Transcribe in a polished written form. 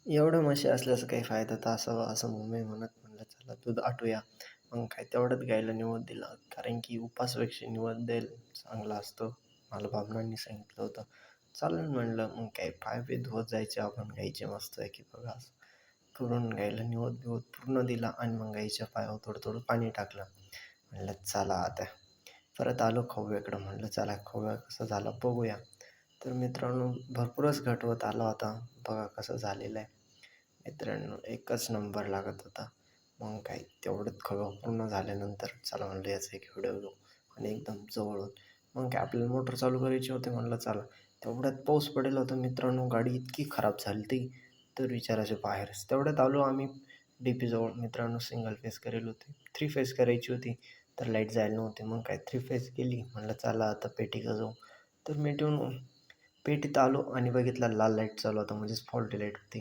एवढ्या म्हशी असल्याचा काही फायदा तर असावा असं मम्मी म्हणलं चला दूध आटूया. मग काय तेवढ्यात गाईला निवद दिला. कारण की उपासापेक्षा निवद द्यायला चांगला असतो. मला बाबांनी सांगितलं होतं. चालेल म्हणलं मग काय पाय धुवत जायचे आपण गाईचे मस्तपैकी बघा असं करून गाईला निवद-बिवद पूर्ण दिला आणि मग गाईच्या पायावर थोडं-थोडं पाणी टाकलं. म्हणलं चला आता परत आलो खव्याकडं. म्हणलं चला खवा कसा झाला बघूया. तर मित्रांनो भरपूरच घट होत आला होता. बघा कसं झालेलं आहे. मित्रांनो एकच नंबर लागत होता. मग काय तेवढंच खवा पूर्ण झाल्यानंतर चला म्हणलं याचा एक व्हिडिओ घेऊ आणि एकदम जवळून. मग काय आपल्याला मोटर चालू करायची होती. म्हणलं चला. तेवढ्यात पाऊस पडेल होता मित्रांनो. गाडी इतकी खराब झाली होती तर विचारायच्या बाहेरच. तेवढ्यात आलो आम्ही DPजवळ. मित्रांनो सिंगल फेज करेल होती. 3 फेज करायची होती तर लाईट जायला नव्हती. मग काय 3 फेज केली. म्हणलं चला आता पेटीकडं जाऊ. तर पेटीत आलो आणि बघितलं लाल लाईट चालू होता म्हणजेच फॉल्टी लाईट होती.